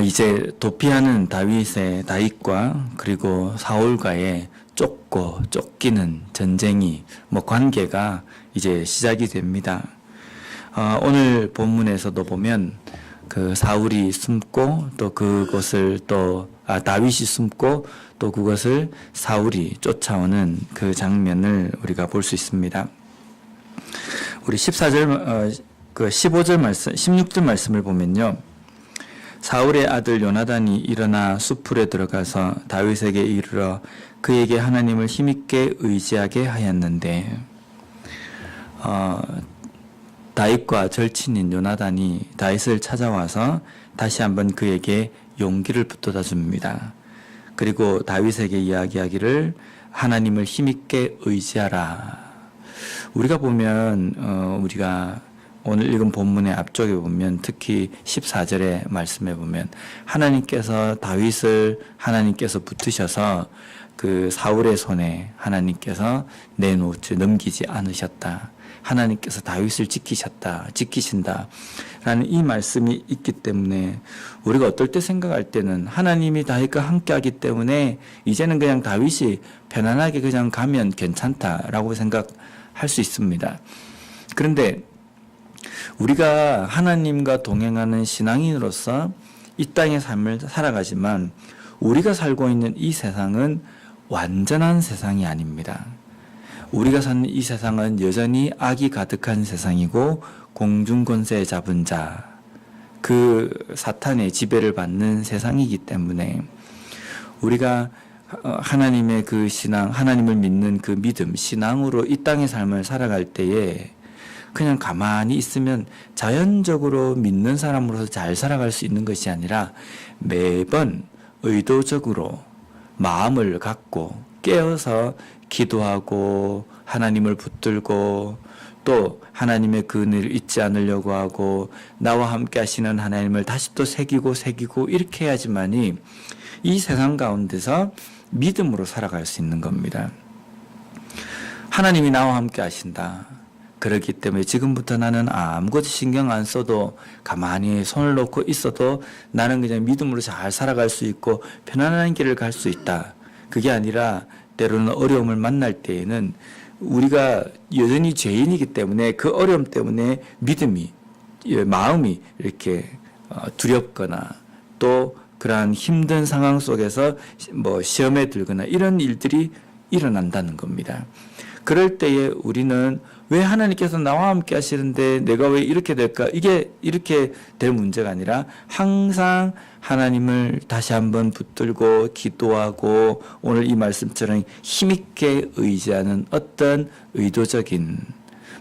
이제 도피하는 다윗과 그리고 사울과의 쫓기는 전쟁이 관계가 이제 시작이 됩니다. 오늘 본문에서도 보면 그 사울이 숨고 또 그것을 다윗이 숨고 또 그것을 사울이 쫓아오는 그 장면을 우리가 볼 수 있습니다. 우리 15절 말씀, 16절 말씀을 보면요. 사울의 아들 요나단이 일어나 수풀에 들어가서 다윗에게 이르러 그에게 하나님을 힘있게 의지하게 하였는데, 다윗과 절친인 요나단이 다윗을 찾아와서 다시 한번 그에게 용기를 북돋아 줍니다. 그리고 다윗에게 이야기하기를 하나님을 힘있게 의지하라. 우리가 보면 우리가 오늘 읽은 본문의 앞쪽에 보면 특히 14절의 말씀에 보면 하나님께서 붙으셔서 그 사울의 손에 하나님께서 넘기지 않으셨다. 하나님께서 다윗을 지키신다. 라는 이 말씀이 있기 때문에 우리가 어떨 때 생각할 때는 하나님이 다윗과 함께 하기 때문에 이제는 그냥 다윗이 편안하게 그냥 가면 괜찮다라고 생각할 수 있습니다. 그런데 우리가 하나님과 동행하는 신앙인으로서 이 땅의 삶을 살아가지만 우리가 살고 있는 이 세상은 완전한 세상이 아닙니다. 우리가 사는 이 세상은 여전히 악이 가득한 세상이고 공중권세 잡은 자, 그 사탄의 지배를 받는 세상이기 때문에 우리가 하나님의 그 신앙, 하나님을 믿는 그 믿음, 신앙으로 이 땅의 삶을 살아갈 때에 그냥 가만히 있으면 자연적으로 믿는 사람으로서 잘 살아갈 수 있는 것이 아니라 매번 의도적으로 마음을 갖고 깨어서 기도하고 하나님을 붙들고 또 하나님의 그 은혜를 잊지 않으려고 하고 나와 함께 하시는 하나님을 다시 또 새기고 이렇게 해야지만이 이 세상 가운데서 믿음으로 살아갈 수 있는 겁니다. 하나님이 나와 함께 하신다. 그렇기 때문에 지금부터 나는 아무것도 신경 안 써도 가만히 손을 놓고 있어도 나는 그냥 믿음으로 잘 살아갈 수 있고 편안한 길을 갈 수 있다. 그게 아니라 때로는 어려움을 만날 때에는 우리가 여전히 죄인이기 때문에 그 어려움 때문에 마음이 이렇게 두렵거나 또 그러한 힘든 상황 속에서 시험에 들거나 이런 일들이 일어난다는 겁니다. 그럴 때에 우리는 왜 하나님께서 나와 함께 하시는데 내가 왜 이렇게 될까? 이게 이렇게 될 문제가 아니라 항상 하나님을 다시 한번 붙들고 기도하고 오늘 이 말씀처럼 힘있게 의지하는 어떤 의도적인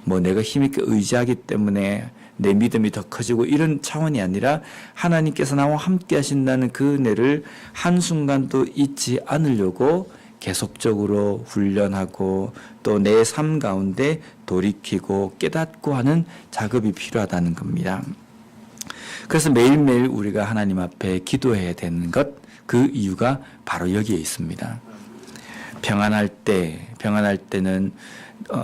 내가 힘있게 의지하기 때문에 내 믿음이 더 커지고 이런 차원이 아니라 하나님께서 나와 함께 하신다는 그 은혜를 한순간도 잊지 않으려고 계속적으로 훈련하고 또 내 삶 가운데 돌이키고 깨닫고 하는 작업이 필요하다는 겁니다. 그래서 매일매일 우리가 하나님 앞에 기도해야 되는 그 이유가 바로 여기에 있습니다. 평안할 때는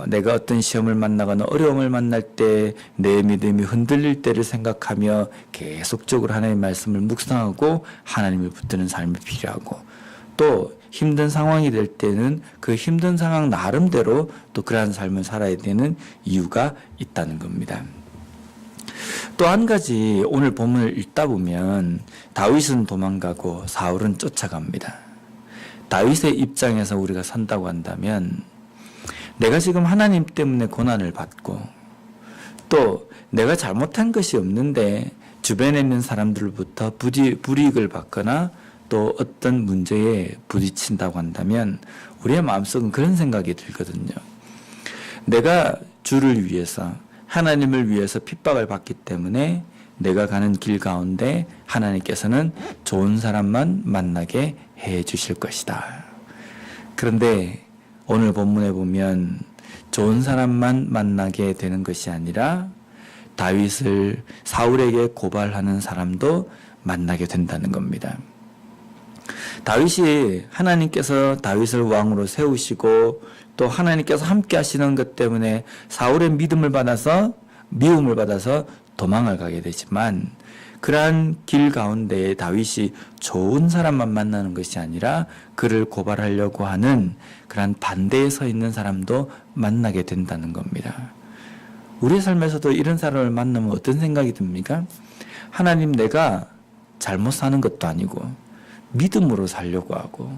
내가 어떤 시험을 만나거나 어려움을 만날 때 내 믿음이 흔들릴 때를 생각하며 계속적으로 하나님의 말씀을 묵상하고 하나님을 붙드는 삶이 필요하고 또 힘든 상황이 될 때는 그 힘든 상황 나름대로 또 그러한 삶을 살아야 되는 이유가 있다는 겁니다. 또 한 가지 오늘 본문을 읽다 보면 다윗은 도망가고 사울은 쫓아갑니다. 다윗의 입장에서 우리가 산다고 한다면 내가 지금 하나님 때문에 고난을 받고 또 내가 잘못한 것이 없는데 주변에 있는 사람들로부터 불이익을 받거나 또 어떤 문제에 부딪힌다고 한다면 우리의 마음속은 그런 생각이 들거든요. 내가 주를 위해서 하나님을 위해서 핍박을 받기 때문에 내가 가는 길 가운데 하나님께서는 좋은 사람만 만나게 해 주실 것이다. 그런데 오늘 본문에 보면 좋은 사람만 만나게 되는 것이 아니라 다윗을 사울에게 고발하는 사람도 만나게 된다는 겁니다. 다윗이 하나님께서 다윗을 왕으로 세우시고 또 하나님께서 함께 하시는 것 때문에 사울의 미움을 받아서 도망을 가게 되지만 그러한 길 가운데 다윗이 좋은 사람만 만나는 것이 아니라 그를 고발하려고 하는 그러한 반대에 서 있는 사람도 만나게 된다는 겁니다. 우리 삶에서도 이런 사람을 만나면 어떤 생각이 듭니까? 하나님, 내가 잘못 사는 것도 아니고 믿음으로 살려고 하고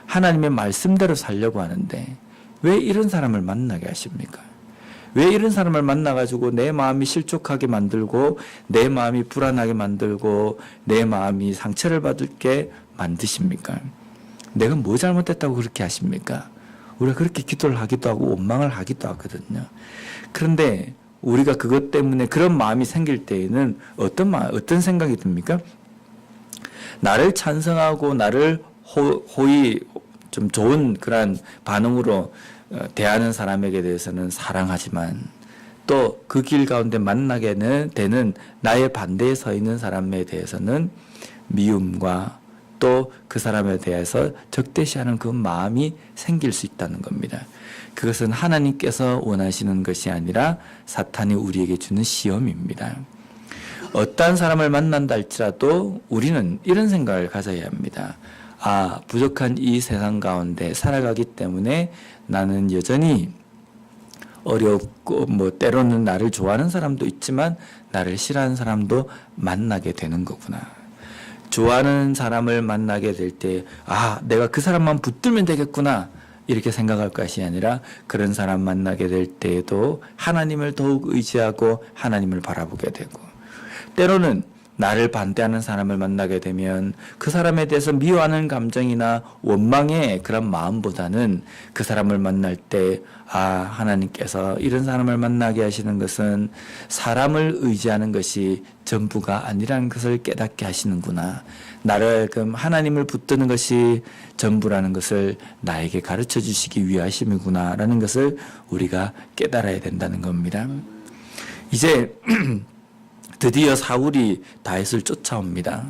하나님의 말씀대로 살려고 하는데 왜 이런 사람을 만나게 하십니까? 왜 이런 사람을 만나가지고 내 마음이 실족하게 만들고 내 마음이 불안하게 만들고 내 마음이 상처를 받게 만드십니까? 내가 뭐 잘못했다고 그렇게 하십니까? 우리가 그렇게 기도를 하기도 하고 원망을 하기도 하거든요. 그런데 우리가 그것 때문에 그런 마음이 생길 때에는 어떤 생각이 듭니까? 나를 찬성하고 나를 호의 좀 좋은 그런 반응으로 대하는 사람에게 대해서는 사랑하지만 또 그 길 가운데 만나게 되는 나의 반대에 서 있는 사람에 대해서는 미움과 또 그 사람에 대해서 적대시하는 그 마음이 생길 수 있다는 겁니다. 그것은 하나님께서 원하시는 것이 아니라 사탄이 우리에게 주는 시험입니다. 어떠한 사람을 만난다 할지라도 우리는 이런 생각을 가져야 합니다. 부족한 이 세상 가운데 살아가기 때문에 나는 여전히 어렵고 때로는 나를 좋아하는 사람도 있지만 나를 싫어하는 사람도 만나게 되는 거구나. 좋아하는 사람을 만나게 될 때 내가 그 사람만 붙들면 되겠구나 이렇게 생각할 것이 아니라 그런 사람 만나게 될 때에도 하나님을 더욱 의지하고 하나님을 바라보게 되고 때로는 나를 반대하는 사람을 만나게 되면 그 사람에 대해서 미워하는 감정이나 원망의 그런 마음보다는 그 사람을 만날 때 하나님께서 이런 사람을 만나게 하시는 것은 사람을 의지하는 것이 전부가 아니라는 것을 깨닫게 하시는구나. 나를 하나님을 붙드는 것이 전부라는 것을 나에게 가르쳐 주시기 위하심이구나 라는 것을 우리가 깨달아야 된다는 겁니다. 이제 드디어 사울이 다윗을 쫓아옵니다.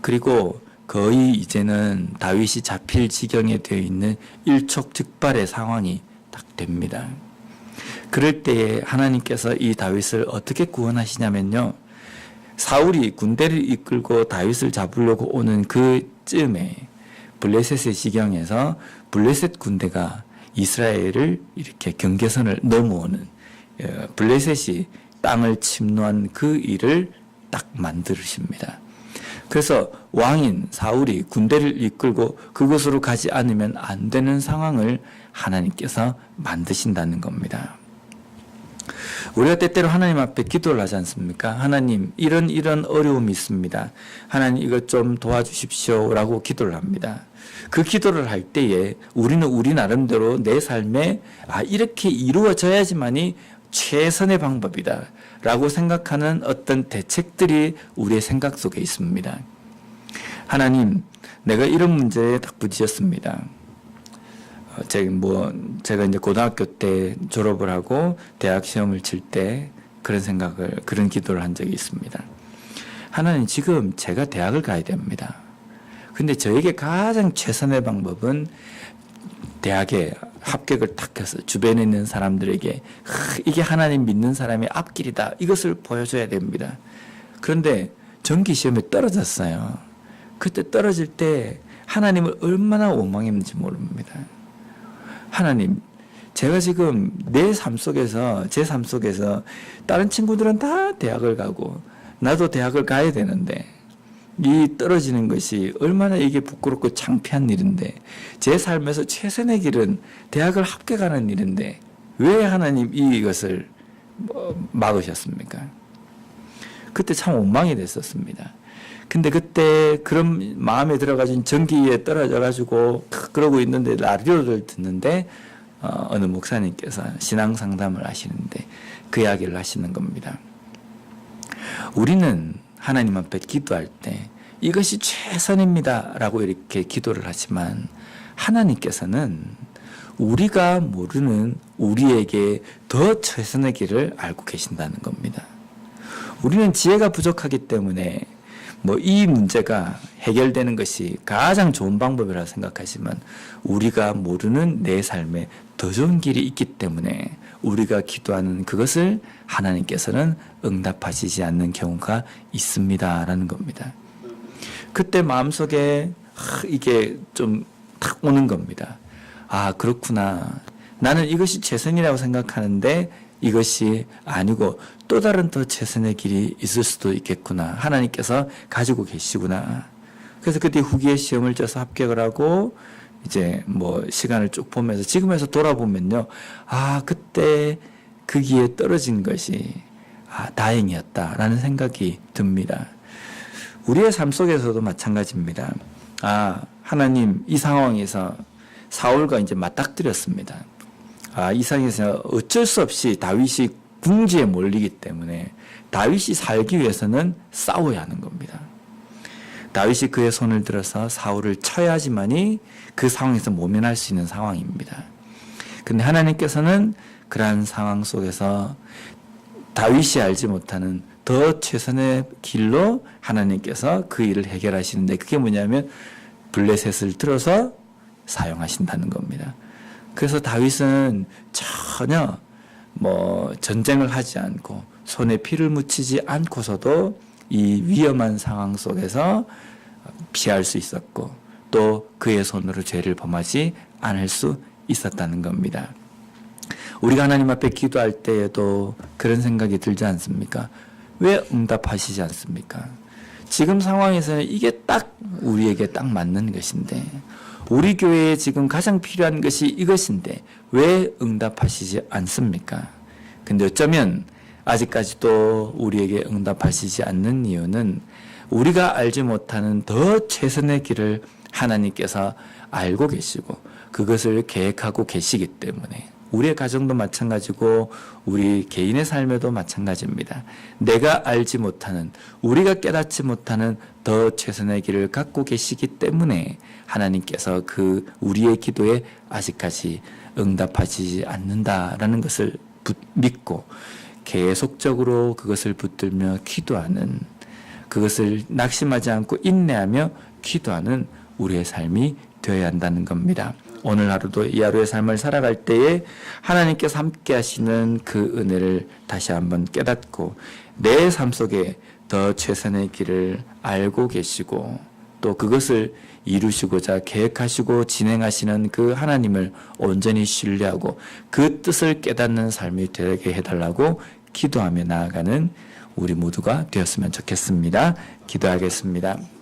그리고 거의 이제는 다윗이 잡힐 지경에 되어 있는 일촉즉발의 상황이 딱 됩니다. 그럴 때에 하나님께서 이 다윗을 어떻게 구원하시냐면요. 사울이 군대를 이끌고 다윗을 잡으려고 오는 그 쯤에 블레셋의 지경에서 블레셋 군대가 이스라엘을 이렇게 경계선을 넘어오는 블레셋이 땅을 침노한 그 일을 딱 만드십니다. 그래서 왕인 사울이 군대를 이끌고 그곳으로 가지 않으면 안 되는 상황을 하나님께서 만드신다는 겁니다. 우리가 때때로 하나님 앞에 기도를 하지 않습니까? 하나님, 이런 어려움이 있습니다. 하나님, 이것 좀 도와주십시오 라고 기도를 합니다. 그 기도를 할 때에 우리는 우리 나름대로 내 삶에 이렇게 이루어져야지만이 최선의 방법이다 라고 생각하는 어떤 대책들이 우리의 생각 속에 있습니다. 하나님, 내가 이런 문제에 딱 부딪혔습니다. 제가 이제 고등학교 때 졸업을 하고 대학 시험을 칠 때 그런 기도를 한 적이 있습니다. 하나님, 지금 제가 대학을 가야 됩니다. 근데 저에게 가장 최선의 방법은 대학에 합격을 딱 해서 주변에 있는 사람들에게 이게 하나님 믿는 사람의 앞길이다. 이것을 보여줘야 됩니다. 그런데 전기시험에 떨어졌어요. 그때 떨어질 때 하나님을 얼마나 원망했는지 모릅니다. 하나님, 제가 지금 제 삶 속에서 다른 친구들은 다 대학을 가고 나도 대학을 가야 되는데 이 떨어지는 것이 얼마나 이게 부끄럽고 창피한 일인데 제 삶에서 최선의 길은 대학을 합격하는 일인데 왜 하나님 이것을 막으셨습니까? 그때 참 원망이 됐었습니다. 근데 그때 그런 마음에 들어가진 전기에 떨어져가지고 그러고 있는데 라디오를 듣는데 어느 목사님께서 신앙 상담을 하시는데 그 이야기를 하시는 겁니다. 우리는 하나님 앞에 기도할 때 이것이 최선입니다 라고 이렇게 기도를 하지만 하나님께서는 우리가 모르는 우리에게 더 최선의 길을 알고 계신다는 겁니다. 우리는 지혜가 부족하기 때문에 이 문제가 해결되는 것이 가장 좋은 방법이라고 생각하지만 우리가 모르는 내 삶에 더 좋은 길이 있기 때문에 우리가 기도하는 그것을 하나님께서는 응답하시지 않는 경우가 있습니다라는 겁니다. 그때 마음속에 이게 좀 탁 오는 겁니다. 아, 그렇구나. 나는 이것이 최선이라고 생각하는데 이것이 아니고 또 다른 더 최선의 길이 있을 수도 있겠구나. 하나님께서 가지고 계시구나. 그래서 그때 후기에 시험을 쳐서 합격을 하고 이제 뭐 시간을 쭉 보면서 지금에서 돌아보면요. 아, 그때 그 기에 떨어진 것이 다행이었다라는 생각이 듭니다. 우리의 삶 속에서도 마찬가지입니다. 하나님 이 상황에서 사울과 이제 맞닥뜨렸습니다. 이 상황에서 어쩔 수 없이 다윗이 궁지에 몰리기 때문에 다윗이 살기 위해서는 싸워야 하는 겁니다. 다윗이 그의 손을 들어서 사울을 쳐야지만이 그 상황에서 모면할 수 있는 상황입니다. 근데 하나님께서는 그러한 상황 속에서 다윗이 알지 못하는 더 최선의 길로 하나님께서 그 일을 해결하시는데 그게 뭐냐면 블레셋을 들어서 사용하신다는 겁니다. 그래서 다윗은 전혀 전쟁을 하지 않고 손에 피를 묻히지 않고서도 이 위험한 상황 속에서 피할 수 있었고 또 그의 손으로 죄를 범하지 않을 수 있었다는 겁니다. 우리가 하나님 앞에 기도할 때에도 그런 생각이 들지 않습니까? 왜 응답하시지 않습니까? 지금 상황에서는 이게 딱 우리에게 딱 맞는 것인데 우리 교회에 지금 가장 필요한 것이 이것인데 왜 응답하시지 않습니까? 근데 어쩌면 아직까지도 우리에게 응답하시지 않는 이유는 우리가 알지 못하는 더 최선의 길을 하나님께서 알고 계시고 그것을 계획하고 계시기 때문에 우리의 가정도 마찬가지고 우리 개인의 삶에도 마찬가지입니다. 내가 알지 못하는 우리가 깨닫지 못하는 더 최선의 길을 갖고 계시기 때문에 하나님께서 그 우리의 기도에 아직까지 응답하시지 않는다라는 것을 믿고 계속적으로 그것을 붙들며 기도하는 그것을 낙심하지 않고 인내하며 기도하는 우리의 삶이 되어야 한다는 겁니다. 오늘 하루도 이 하루의 삶을 살아갈 때에 하나님께서 함께 하시는 그 은혜를 다시 한번 깨닫고 내 삶 속에 더 최선의 길을 알고 계시고 또 그것을 이루시고자 계획하시고 진행하시는 그 하나님을 온전히 신뢰하고 그 뜻을 깨닫는 삶이 되게 해달라고 기도하며 나아가는 우리 모두가 되었으면 좋겠습니다. 기도하겠습니다.